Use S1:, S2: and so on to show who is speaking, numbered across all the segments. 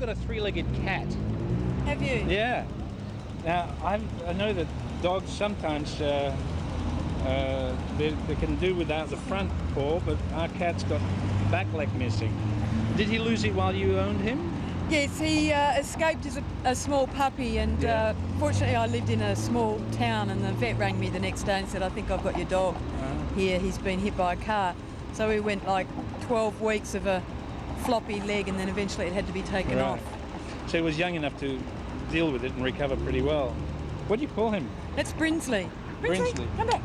S1: got a three-legged cat.
S2: Have you?
S1: Yeah. Now, I know that dogs sometimes they can do without the front paw, but our cat's got back leg missing. Did he lose it while you owned him?
S2: Yes, he escaped as a small puppy, and fortunately I lived in a small town, and the vet rang me the next day and said, I think I've got your dog here, he's been hit by a car. So we went like 12 weeks of a floppy leg, and then eventually it had to be taken off.
S1: So he was young enough to deal with it and recover pretty well. What do you call him?
S2: That's Brinsley. Brinsley, come back.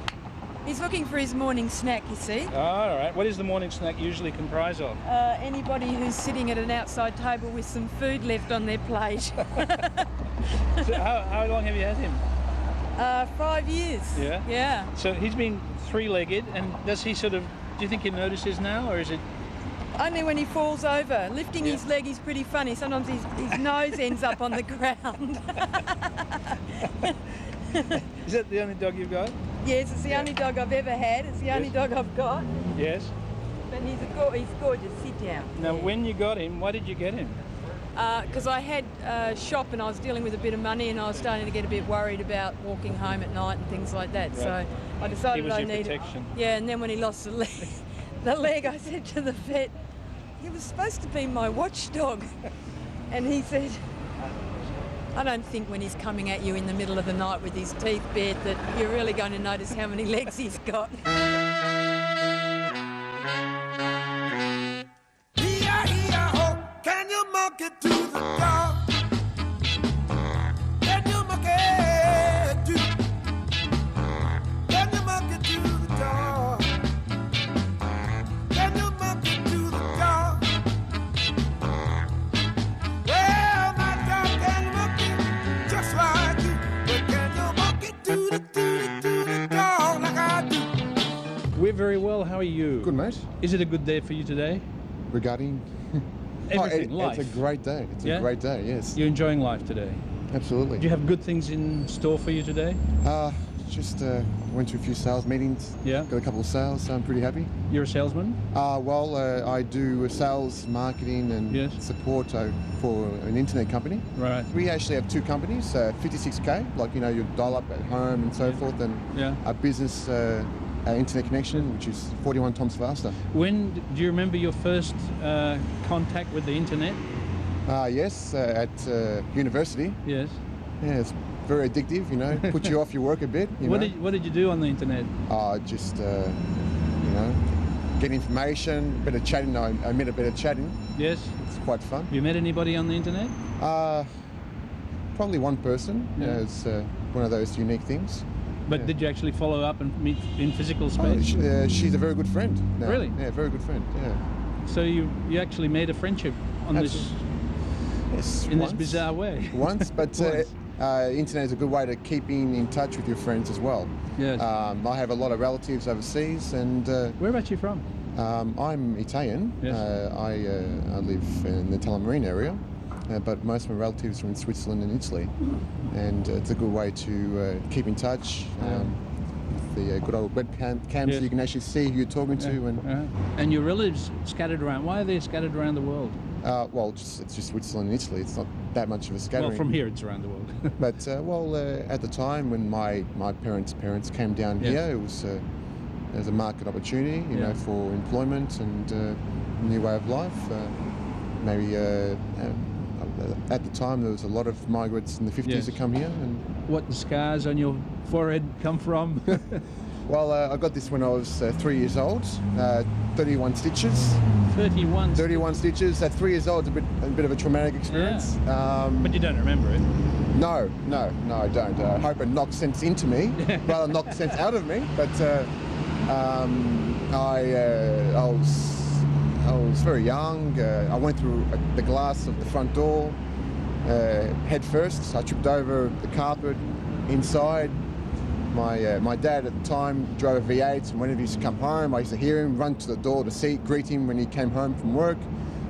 S2: He's looking for his morning snack, you see.
S1: Oh, all right. What is the morning snack usually comprised of?
S2: Anybody who's sitting at an outside table with some food left on their plate.
S1: So how long have you had him?
S2: 5 years.
S1: Yeah?
S2: Yeah.
S1: So he's been three-legged, and does he sort of, do you think he notices now, or is it?
S2: Only when he falls over. Lifting his leg is pretty funny. Sometimes his nose ends up on the ground.
S1: Is that the only dog you've got?
S2: Yes, it's the only dog I've ever had. It's the only dog I've got.
S1: Yes.
S2: But he's gorgeous. Sit down.
S1: Now, when you got him, why did you get him?
S2: Because I had a shop and I was dealing with a bit of money, and I was starting to get a bit worried about walking home at night and things like that. Right. So I decided I needed protection. Yeah, and then when he lost the leg, I said to the vet, he was supposed to be my watchdog. And he said, I don't think when he's coming at you in the middle of the night with his teeth bared that you're really going to notice how many legs he's got.
S3: Can you mock it to the dog? Can you mock it to? Can you mock it to the dog? Can you mock it to the dog? Well, my dog can mock it just like you, but can you mock it to the dog like I do?
S1: We're very well. How are you?
S4: Good, mate.
S1: Is it a good day for you today?
S4: Regarding
S1: everything, life.
S4: It's a great day. It's a great day, yes.
S1: You're enjoying life today?
S4: Absolutely.
S1: Do you have good things in store for you today?
S4: Just went to a few sales meetings.
S1: Yeah.
S4: Got a couple of sales, so I'm pretty happy.
S1: You're a salesman?
S4: I do sales, marketing and support for an internet company.
S1: Right.
S4: We actually have two companies, 56K, like, you know, you dial up at home and so forth, and a business internet connection, which is 41 times faster.
S1: When do you remember your first contact with the internet?
S4: Yes, at university.
S1: Yes.
S4: Yeah, it's very addictive, you know, put you off your work a bit.
S1: What did you do on the internet?
S4: Just, you know, get information, a bit of chatting. I met a bit of chatting.
S1: Yes.
S4: It's quite fun.
S1: You met anybody on the internet?
S4: Probably one person.
S1: Yeah.
S4: It's one of those unique things.
S1: But did you actually follow up and meet in physical space?
S4: She's a very good friend now.
S1: Really?
S4: Yeah, very good friend, yeah.
S1: So you actually made a friendship on this bizarre way?
S4: Once, but internet is a good way to keeping in touch with your friends as well.
S1: Yes.
S4: I have a lot of relatives overseas, and...
S1: Whereabouts are you from?
S4: I'm Italian.
S1: Yes.
S4: I live in the Marine area. But most of my relatives are in Switzerland and Italy, and it's a good way to keep in touch. The good old webcams, you can actually see who you're talking to.
S1: And your relatives scattered around. Why are they scattered around the world?
S4: Well, it's just Switzerland and Italy. It's not that much of a scattering.
S1: Well, from here it's around the world.
S4: But at the time when my parents' came down here, it was as a market opportunity, you know, for employment and a new way of life. Maybe. At the time, there was a lot of migrants in the 50s that come here. And
S1: what scars on your forehead come from?
S4: Well, I got this when I was 3 years old. 31 stitches. 31 stitches. At 3 years old, a bit of a traumatic experience.
S1: Yeah. But you don't remember it?
S4: No, I don't. I hope it knocked sense into me, rather knocked sense out of me. But I was very young. I went through the glass of the front door head first. I tripped over the carpet inside. My dad at the time drove a V8, and whenever he used to come home, I used to hear him run to the door to greet him when he came home from work.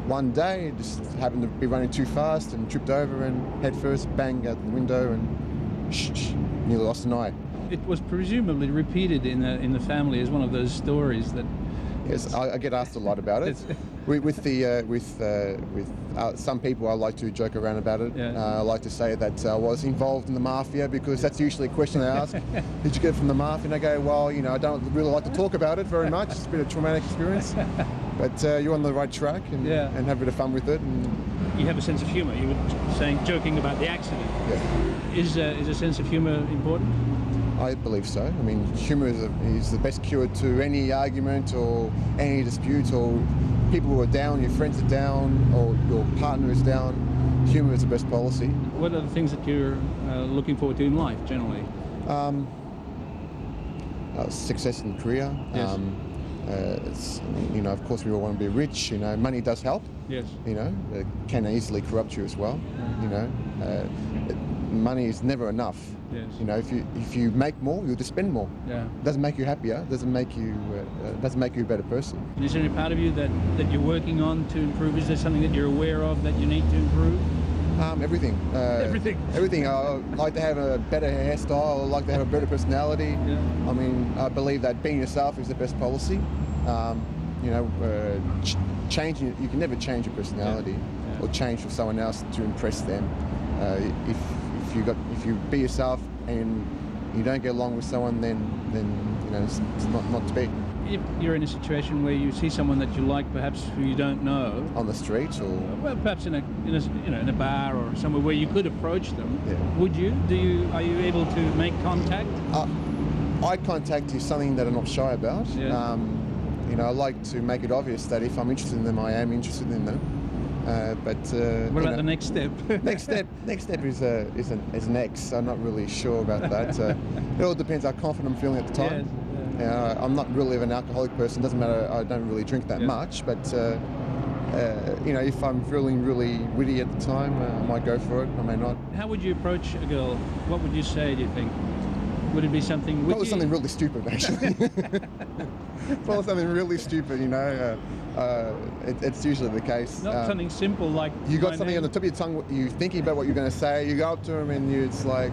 S4: One day, just happened to be running too fast and tripped over and head first, bang out the window, and nearly lost an eye.
S1: It was presumably repeated in the family as one of those stories that...
S4: Yes, I get asked a lot about it. With some people, I like to joke around about it.
S1: Yeah.
S4: I like to say that I was involved in the mafia, because that's usually a question I ask. Did you get it from the mafia? And I go, well, I don't really like to talk about it very much. It's been a traumatic experience, but you're on the right track, and have a bit of fun with it. And
S1: you have a sense of humour. You were joking about the accident.
S4: Yeah.
S1: Is a sense of humour important?
S4: I believe so. I mean, humour is the best cure to any argument or any dispute, or people who are down, your friends are down, or your partner is down. Humour is the best policy.
S1: What are the things that you're looking forward to in life, generally?
S4: Success in career.
S1: Yes.
S4: Of course, we all want to be rich. Money does help.
S1: Yes.
S4: It can easily corrupt you as well. Money is never enough.
S1: Yes.
S4: If you make more, you'll just spend more.
S1: Yeah.
S4: It doesn't make you happier. Doesn't make you a better person.
S1: Is there any part of you that you're working on to improve? Is there something that you're aware of that you need to improve?
S4: Everything.
S1: Everything.
S4: Everything. I like to have a better hairstyle. I like to have a better personality.
S1: Yeah.
S4: I mean, I believe that being yourself is the best policy. Changing. You can never change your personality or change for someone else to impress them. If you be yourself and you don't get along with someone, then it's not to be.
S1: If you're in a situation where you see someone that you like, perhaps who you don't know,
S4: On the street, or
S1: well, perhaps in a bar or somewhere where you could approach them, would you? Are you able to make contact?
S4: eye contact is something that I'm not shy about.
S1: Yeah.
S4: I like to make it obvious that if I'm interested in them, I am interested in them.
S1: What about the next step?
S4: next step is an X. I'm not really sure about that. It all depends how confident I'm feeling at the time.
S1: Yes.
S4: I'm not really an alcoholic person. Doesn't matter. I don't really drink that much. But if I'm feeling really witty at the time, I might go for it. I may not.
S1: How would you approach a girl? What would you say? Do you think? Would it be something?
S4: Probably something really stupid, actually. Probably something really stupid. It's usually the case.
S1: Not something simple like.
S4: You got something on the tip of your tongue. You're thinking about what you're going to say. You go up to them and it's like,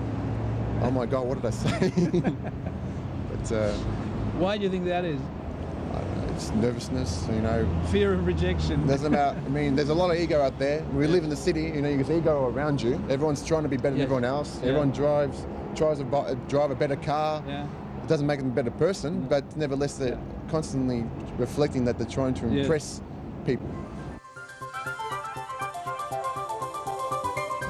S4: oh my God, what did I say? But
S1: why do you think that is?
S4: I don't know, it's nervousness.
S1: Fear of rejection.
S4: There's a lot of ego out there. We live in the city. There's ego around you. Everyone's trying to be better than everyone else.
S1: Yeah.
S4: Everyone tries to drive a better car.
S1: Yeah.
S4: It doesn't make them a better person, but nevertheless they're constantly reflecting that they're trying to impress people.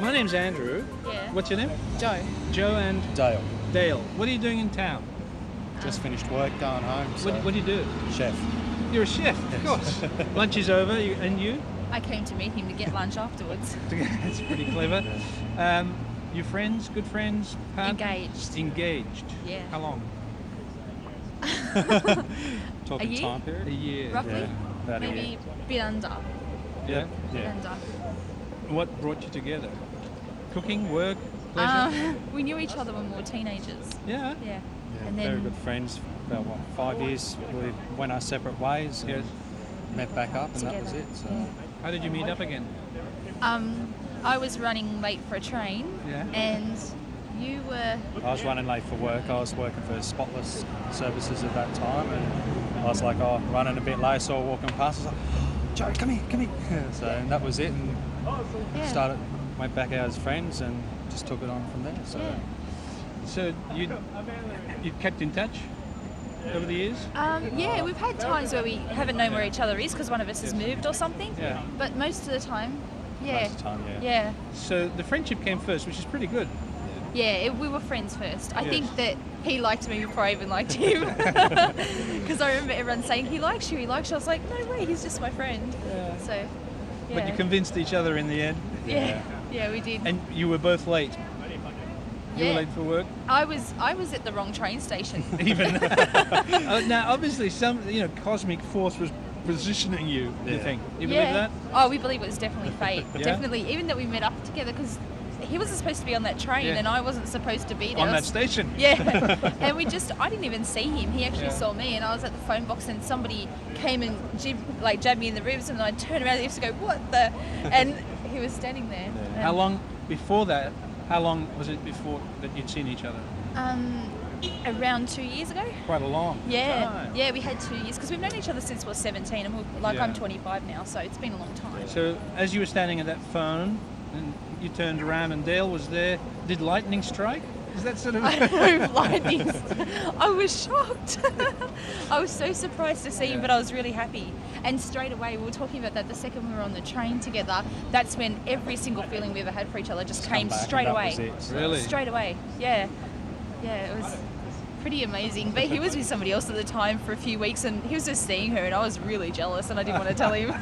S1: My name's Andrew.
S2: Yeah.
S1: What's your name?
S2: Joe.
S1: Joe and
S5: Dale.
S1: Dale. What are you doing in town?
S5: Just finished work, going home. So.
S1: What do you do?
S5: Chef.
S1: You're a chef, of course. Lunch is over, and you?
S6: I came to meet him to get lunch afterwards.
S1: That's pretty clever. Your friends, good friends?
S6: Engaged.
S1: Engaged.
S6: Yeah.
S1: How long?
S5: Talking
S6: A year?
S5: time period?
S1: A year.
S6: Roughly?
S5: Yeah, about a
S6: Maybe
S5: year.
S6: a bit under.
S1: Yeah.
S6: Bit
S5: Yeah.
S6: under.
S1: What brought you together? Cooking, work, pleasure?
S6: We knew each other when we were teenagers.
S1: Yeah.
S6: Yeah.
S5: Yeah,
S6: And
S5: very
S6: then
S5: good friends. About 5 years, we went our separate ways. And
S1: Yes.
S5: met back up, and that was
S6: together.
S5: it. So.
S6: Yeah.
S1: How did you meet up again?
S6: I was running late for a train,
S1: Yeah.
S6: and you were.
S5: I was running late for work. I was working for Spotless Services at that time, and I was like, running a bit late, so I walking past. I was like, Joe, come here. So and that was it, and
S6: Yeah.
S5: went back out as friends, and just took it on from there. So.
S6: Yeah.
S1: So you kept in touch over the years?
S6: Yeah, we've had times where we haven't known where each other is because one of us has moved or something.
S1: Yeah.
S6: But most of the time, yeah.
S5: Most of the time, yeah.
S6: Yeah.
S1: So the friendship came first, which is pretty good.
S6: Yeah, we were friends first. I
S1: Yes.
S6: think that he liked me before I even liked him. Because I remember everyone saying, he likes you. I was like, no way, he's just my friend.
S1: Yeah.
S6: So, yeah.
S1: But you convinced each other in the end.
S6: Yeah, we did.
S1: And you were both late. You were late for work.
S6: I was at the wrong train station.
S1: Even now, obviously, some cosmic force was positioning you. You think? You believe that?
S6: Oh, we believe it was definitely fate.
S1: Yeah?
S6: Definitely. Even that we met up together because he wasn't supposed to be on that train and I wasn't supposed to be there.
S1: On that station.
S6: Yeah. And I didn't even see him. He actually
S1: Yeah.
S6: saw me, and I was at the phone box, and somebody came and jabbed me in the ribs, and I turned around and used to go, what the? And he was standing there.
S1: How long before that? How long was it before that you'd seen each other?
S6: Around 2 years ago.
S1: Quite a long time.
S6: Yeah, we had 2 years because we've known each other since we were 17, and I'm 25 now, so it's been a long time.
S1: So as you were standing at that phone, and you turned around and Dale was there, did lightning strike? Is that sort of...
S6: I know, lightning. I was shocked. I was so surprised to see him, but I was really happy. And straight away, we were talking about that the second we were on the train together, that's when every single feeling we ever had for each other just came straight away.
S1: Really?
S6: Straight away, yeah. Yeah, it was pretty amazing. But he was with somebody else at the time for a few weeks, and he was just seeing her, and I was really jealous, and I didn't want to tell him.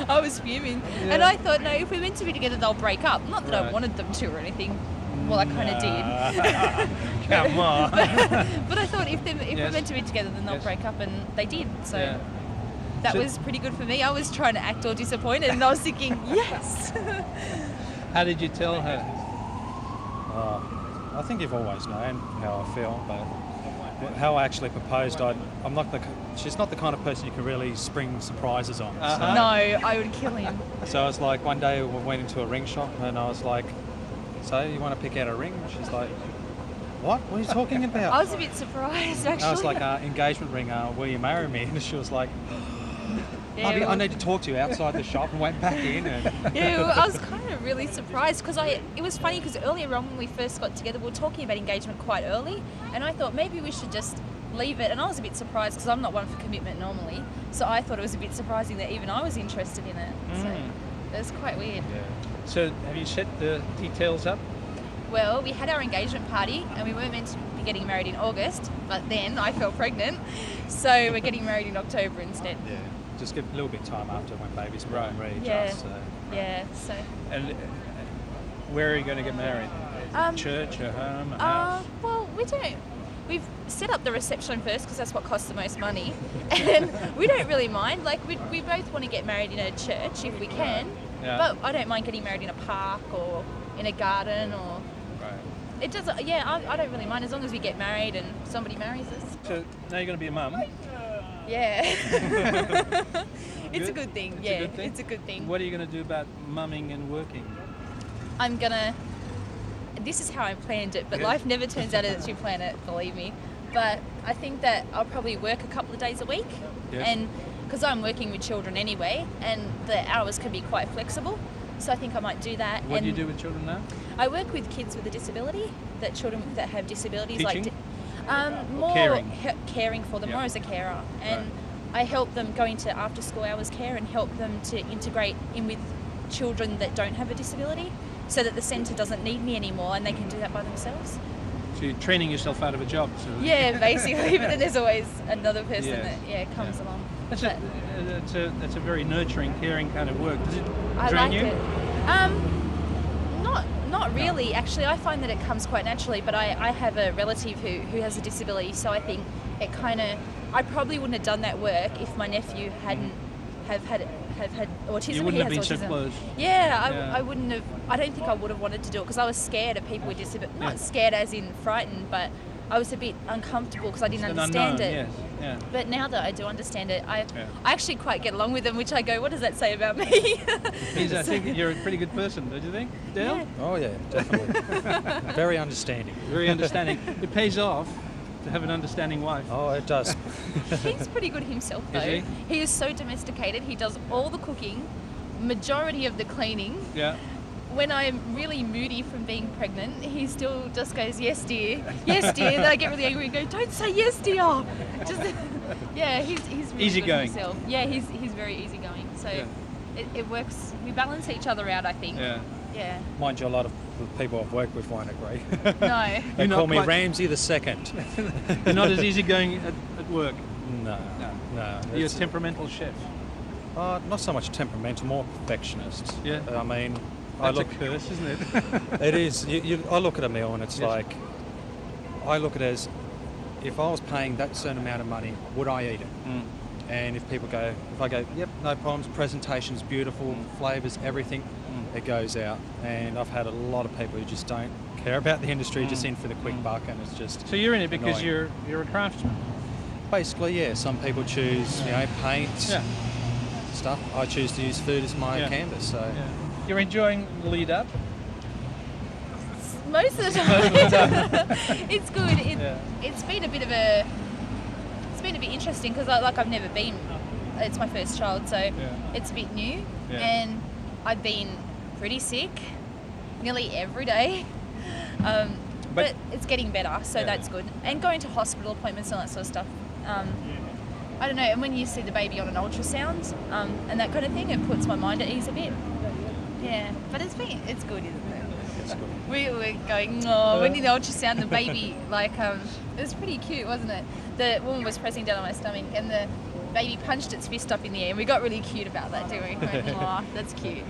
S6: I was fuming. Yeah. And I thought, no, if we're meant to be together, they'll break up. Not that I wanted them to or anything. Well, I kind of did.
S1: Come on.
S6: But I thought if we're meant to be together, then they'll break up, and they did. So that was pretty good for me. I was trying to act all disappointed, and I was thinking, yes.
S1: How did you tell her?
S5: I think you've always known how I feel, but how I actually proposed, she's not the kind of person you can really spring surprises on.
S1: Uh-huh.
S6: So. No, I would kill him.
S5: So it's like one day we went into a ring shop, and I was like, so you want to pick out a ring? She's like, what? What are you talking about?
S6: I was a bit surprised, actually.
S5: I was like, engagement ring, will you marry me? And she was like, I need to talk to you outside the shop, and went back in. And
S6: yeah, well, I was kind of really surprised because it was funny because earlier on when we first got together, we were talking about engagement quite early, and I thought maybe we should just leave it. And I was a bit surprised because I'm not one for commitment normally, so I thought it was a bit surprising that even I was interested in it. So it was quite weird.
S1: Yeah. So have you set the details up?
S6: Well, we had our engagement party, and we weren't meant to be getting married in August, but then I fell pregnant, so we're getting married in October instead.
S5: Yeah, just give a little bit of time after when baby's born and ready.
S6: So.
S1: And where are you going to get married? Church, a home, a house?
S6: Well, we don't. We've set up the reception first because that's what costs the most money, and we don't really mind. Like we both want to get married in a church if we can, but I don't mind getting married in a park or in a garden or. It doesn't. Yeah, I don't really mind as long as we get married and somebody marries us.
S1: So now you're going to be a mum.
S6: Yeah. It's a good thing. It's a good thing.
S1: What are you going to do about mumming and working?
S6: This is how I planned it, but life never turns out as you plan it, believe me. But I think that I'll probably work a couple of days a week, and because I'm working with children anyway, and the hours can be quite flexible. So I think I might do that.
S1: What do you do with children now?
S6: I work with kids with a disability, children that have disabilities.
S1: Teaching?
S6: More
S1: caring?
S6: Caring for them, more as a carer. And I help them go into after-school hours care and help them to integrate in with children that don't have a disability so that the centre doesn't need me anymore and they can do that by themselves.
S1: So you're training yourself out of a job? So.
S6: Yeah, basically, but then there's always another person that comes along.
S1: That's a very nurturing, caring kind of work. Does it
S6: I
S1: drain
S6: like
S1: you?
S6: It. Not really. Actually, I find that it comes quite naturally. But I have a relative who has a disability, so I think it kind of. I probably wouldn't have done that work if my nephew hadn't have had autism.
S1: You wouldn't have been
S6: autism.
S1: so close.
S6: Yeah, I wouldn't have. I don't think I would have wanted to do it because I was scared of people with disability. Not scared as in frightened, but I was a bit uncomfortable because I didn't understand it.
S1: Yes. Yeah.
S6: But now that I do understand it, I actually quite get along with them, which I go, what does that say about me?
S1: I think you're a pretty good person, don't you think, Dale?
S6: Yeah.
S5: Oh yeah, definitely. Very understanding.
S1: Very understanding. It pays off to have an understanding wife.
S5: Oh, it does.
S6: He's pretty good himself, though.
S1: Is he?
S6: He is so domesticated. He does all the cooking, majority of the cleaning.
S1: Yeah.
S6: When I'm really moody from being pregnant, he still just goes, yes, dear. Yes, dear. Then I get really angry and go, don't say yes, dear. Just, he's really
S1: easygoing.
S6: good himself. Yeah, he's very easygoing. So it works. We balance each other out, I think. Yeah.
S5: Mind you, a lot of the people I've worked with won't agree.
S6: No.
S5: They call me Ramsey the Second.
S1: You're not as easygoing at work?
S5: No.
S1: You're a temperamental chef?
S5: Not so much temperamental, more perfectionist.
S1: Yeah.
S5: I mean...
S1: That's a curse, isn't it?
S5: It is. I look at a meal and it's like... I look at it as, if I was paying that certain amount of money, would I eat it? And if I go, yep, no problems, presentation's beautiful, flavours, everything, it goes out. And I've had a lot of people who just don't care about the industry, just in for the quick buck, and it's just...
S1: So you're in it because
S5: annoying.
S1: you're a craftsman?
S5: Basically, yeah. Some people choose, paint, stuff. I choose to use food as my canvas, so...
S1: Yeah. You're enjoying the lead up?
S6: Most of the time. It's good. It's been a bit interesting because I've never been. It's my first child, so it's a bit new, and I've been pretty sick nearly every day. But it's getting better, so that's good. And going to hospital appointments and all that sort of stuff. I don't know, and when you see the baby on an ultrasound and that kind of thing, it puts my mind at ease a bit. Yeah, but it's good, isn't it? It's good. We were going, when did the ultrasound, the baby, it was pretty cute, wasn't it? The woman was pressing down on my stomach and the baby punched its fist up in the air, and we got really cute about that, didn't we? We went, oh, that's cute.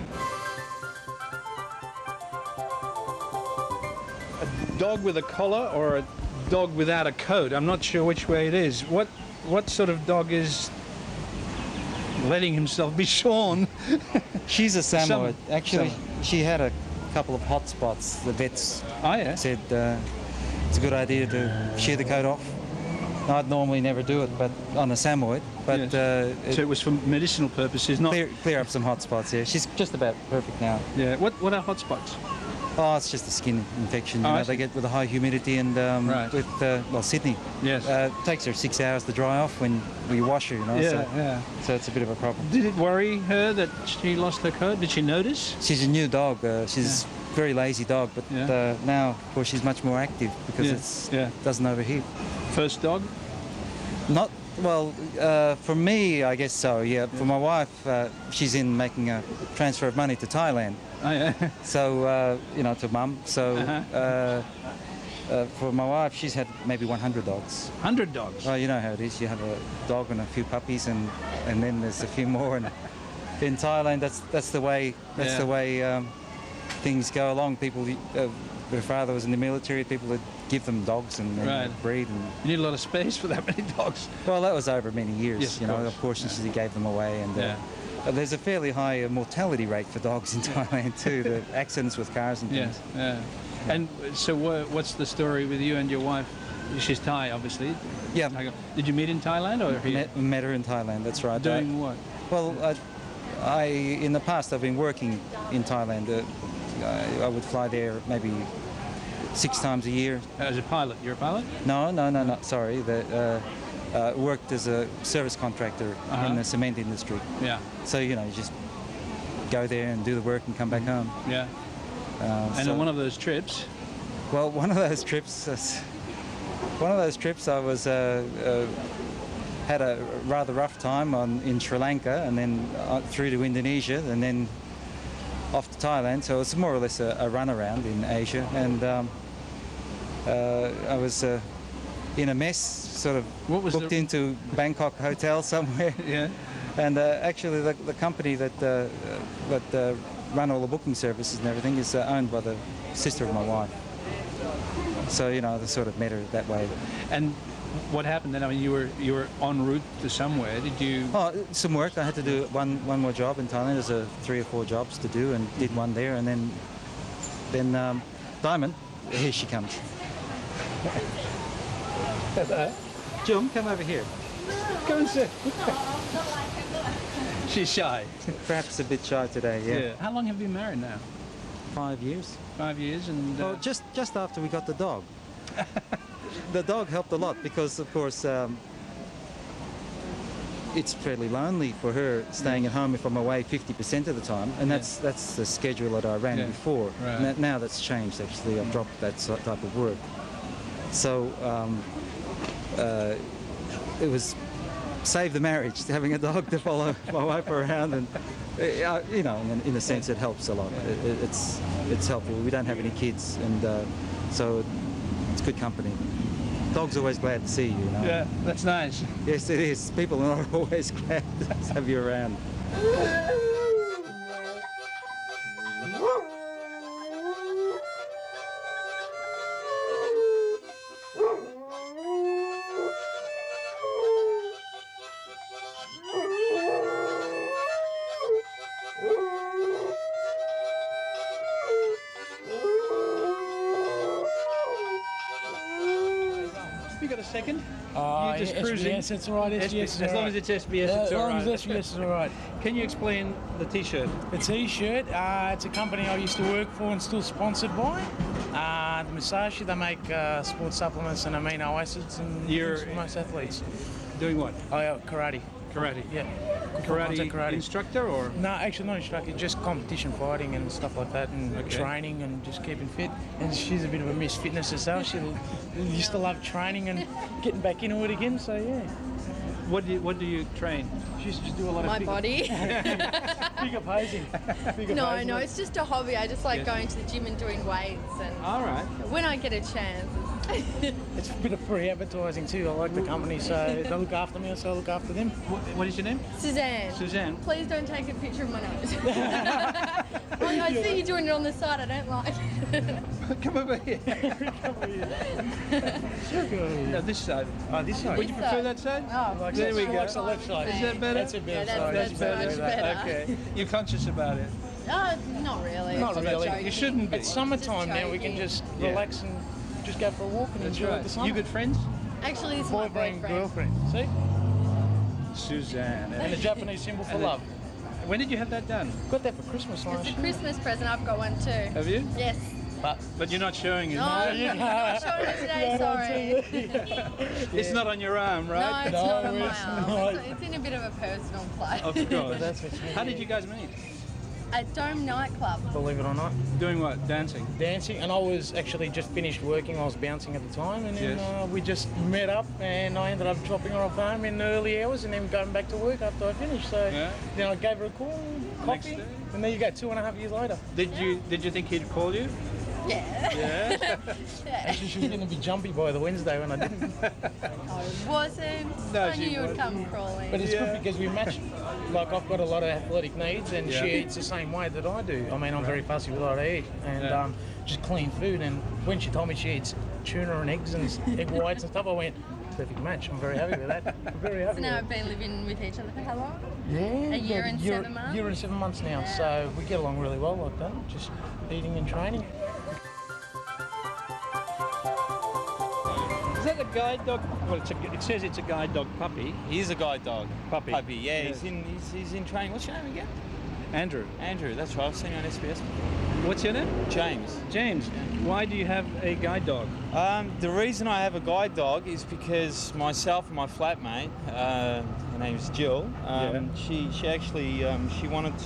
S1: A dog with a collar or a dog without a coat? I'm not sure which way it is. What sort of dog is letting himself be shorn?
S7: She's a Samoyed. Actually, she had a couple of hot spots. The vets said it's a good idea to shear the coat off. I'd normally never do it, but on a Samoyed. But
S1: so it was for medicinal purposes, not
S7: clear up some hot spots. Yeah, she's just about perfect now.
S1: Yeah. What are hot spots?
S7: Oh, it's just a skin infection. You know, they get with the high humidity and with Sydney.
S1: Yes.
S7: It takes her 6 hours to dry off when we wash her. You know. So it's a bit of a problem.
S1: Did it worry her that she lost her coat? Did she notice?
S7: She's a new dog. She's a very lazy dog, but now, of course, she's much more active because it doesn't overheat.
S1: First dog?
S7: Not well. For me, I guess so. Yeah. For my wife, she's in making a transfer of money to Thailand.
S1: Oh yeah.
S7: So to mum. So for my wife, she's had maybe 100 dogs.
S1: 100 dogs.
S7: Well, you know how it is. You have a dog and a few puppies, and then there's a few more. And in Thailand, that's the way. That's the way things go along. People. Her father was in the military. People would give them dogs and breed. And
S1: you need a lot of space for that many dogs.
S7: Well, that was over many years.
S1: Yes,
S7: of course, she gave them away. And there's a fairly high mortality rate for dogs in Thailand too. The accidents with cars and things.
S1: Yeah. And so, what's the story with you and your wife? She's Thai, obviously.
S7: Yeah.
S1: Did you meet in Thailand or here?
S7: Met her in Thailand. That's right.
S1: Doing what?
S7: Well, in the past I've been working in Thailand. I would fly there maybe 6 times a year.
S1: As a pilot? You're a pilot?
S7: No. Sorry. Worked as a service contractor in the cement industry.
S1: Yeah.
S7: So you just go there and do the work and come back home.
S1: Yeah. And on one of those trips?
S7: Well, one of those trips I was had a rather rough time in Sri Lanka, and then through to Indonesia, and then off to Thailand. So it's more or less a run around in Asia, and I was in a mess, sort of booked into Bangkok hotel somewhere.
S1: Yeah.
S7: And actually, the company that run all the booking services and everything is owned by the sister of my wife. So I sort of met her that way.
S1: And what happened then? I mean, you were en route to somewhere. Did you?
S7: Oh, some work. I had to do one more job in Thailand. There's 3 or 4 jobs to do, and did one there, and then Diamond, here she comes.
S1: Hello.
S7: Jum, come over here.
S1: Come and sit. She's shy.
S7: Perhaps a bit shy today. Yeah.
S1: How long have you been married now?
S7: 5 years.
S1: 5 years, and.
S7: Well, just after we got the dog. The dog helped a lot because, of course, it's fairly lonely for her staying at home if I'm away 50% of the time, and that's the schedule that I ran before.
S1: Right.
S7: Now that's changed. Actually, I've dropped that type of work. So it was save the marriage, having a dog to follow my wife around, and in a sense it helps a lot. It's helpful. We don't have any kids, and so it's good company. Dog's always glad to see you.
S1: Yeah, that's nice.
S7: Yes, it is. People are not always glad to have you around.
S1: You got a second? You're just cruising.
S8: Yes, it's all right. SBS,
S1: as long as it's SBS, it's all right.
S8: As long as SBS is all right.
S1: Can you explain the T-shirt?
S8: The T-shirt, it's a company I used to work for and still sponsored by. the massage, they make sports supplements and amino acids and things for most athletes.
S1: Doing what?
S8: Oh, yeah, karate.
S1: Karate.
S8: Yeah.
S1: Karate instructor or?
S8: No, actually not instructor, just competition fighting and stuff like that, and training and just keeping fit. And she's a bit of a Miss Fitness herself. She used to love training and getting back into it again, so yeah.
S1: What do you train?
S8: She used to just do a lot
S2: My
S8: of
S2: body.
S8: figure posing.
S2: No, it's just a hobby. I just like going to the gym and doing weights, and
S1: All right.
S2: when I get a chance.
S8: It's a bit of free advertising too. I like the company, so they look after me, so I look after them.
S1: What is your name?
S2: Suzanne.
S1: Suzanne.
S2: Please don't take a picture of my nose. I see you doing it on the side. I don't like it.
S1: Come over here. No, this side.
S8: Oh, this side.
S1: Would you prefer that side?
S2: Oh,
S1: There we go.
S8: Likes the left side.
S1: Is that better?
S8: That's a better
S2: Yeah,
S8: side.
S2: that's much better.
S1: Okay. You're conscious about it.
S2: Not really.
S8: Not
S2: It's
S8: really.
S2: joking.
S1: You shouldn't be.
S8: It's summertime now. We can
S2: joking.
S8: just
S1: Yeah.
S8: relax and just go for a walk and
S1: That's
S8: enjoy
S1: right.
S8: the summer.
S1: You good friends?
S2: Actually, this is my
S8: Boyfriend,
S2: boyfriend.
S8: girlfriend. See?
S1: Suzanne.
S8: And the Japanese symbol for
S1: And
S8: love.
S1: When did you have that done?
S8: Got that for Christmas
S2: It's
S8: last
S2: a
S8: year.
S2: Christmas present. I've got one too.
S1: Have you?
S2: Yes.
S1: But you're not showing it.
S2: No, I'm not showing it today. Sorry.
S1: It's not on your arm,
S2: No,
S1: right?
S2: it's not on
S8: No,
S2: my
S8: it's
S2: arm.
S8: not.
S2: It's in a bit of a personal place.
S1: Of course.
S8: That's what you
S1: How did you guys meet?
S2: At Dome nightclub.
S8: Believe it or not.
S1: Doing what? Dancing?
S8: Dancing, and I was actually just finished working. I was bouncing at the time, and then
S1: Yes.
S8: we just met up, and I ended up dropping her off home in the early hours, and then going back to work after I finished. So
S1: Yeah.
S8: then I gave her a call, coffee,
S1: day.
S8: and there you go. 2.5 years later.
S1: Did you think he'd call you?
S2: Yeah.
S1: Yeah.
S2: Yeah.
S8: Actually, she was going to be jumpy by the Wednesday when I didn't.
S2: I wasn't.
S1: No,
S2: I
S1: she
S2: knew you would
S1: wasn't.
S2: come crawling.
S8: But it's
S1: Yeah.
S8: good because we match. Like I've got a lot of athletic needs, and
S1: Yeah.
S8: she eats the same way that I do. I mean, I'm very fussy with what I eat, and
S1: Yeah.
S8: just clean food. And when she told me she eats tuna and eggs and egg whites and stuff, I went, perfect match. I'm very happy with that. I'm very happy.
S2: So now
S8: with
S2: we've been living with each other for how long?
S8: it. Yeah,
S2: A year
S8: about
S2: and 7 months?
S8: Year and 7 months now, so we get along really well like that. Just eating and training.
S1: Is that a guide dog? Well, it says it's a guide dog puppy.
S9: He's a guide dog.
S1: Puppy.
S9: Yeah, he's in training. What's your name again?
S1: Andrew.
S9: Andrew, that's right. I've seen you on SBS.
S1: What's your name?
S9: James.
S1: James. Why do you have a guide dog?
S9: The reason I have a guide dog is because myself and my flatmate, her name's Jill. She actually she wanted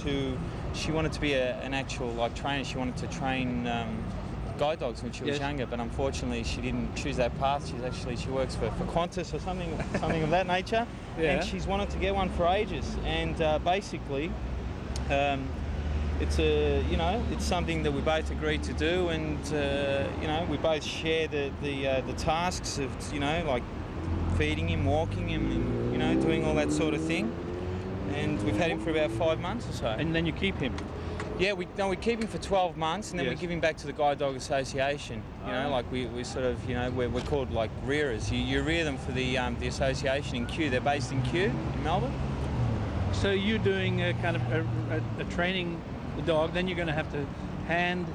S9: to be an actual trainer. She wanted to train guide dogs when she was younger, but unfortunately she didn't choose that path. She works for Qantas or something of that nature, and she's wanted to get one for ages. And basically, it's something that we both agreed to do, and we both share the tasks of like feeding him, walking him, and doing all that sort of thing. And we've had him for about 5 months or so.
S1: And then you keep him.
S9: Yeah, we keep him for 12 months, and then we give him back to the Guide Dog Association. We sort of, we're called like rearers. You rear them for the association in Kew. They're based in Kew in Melbourne.
S1: So you're doing a kind of a training the dog. Then you're going to have to hand.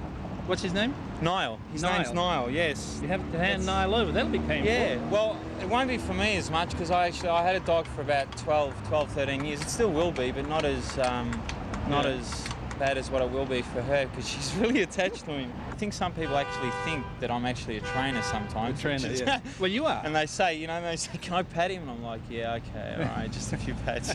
S1: What's his name?
S9: Niall. His name's Niall. Yes.
S1: You have to hand Niall over. That'll be painful.
S9: Yeah. Well, it won't be for me as much because I had a dog for about 12, 13 years. It still will be, but not as bad as what it will be for her because she's really attached to him. I think some people actually think that I'm actually a trainer sometimes.
S1: A trainer, yeah. Well, you are.
S9: And they say, can I pat him? And I'm like, yeah, okay, all right, just a few pats,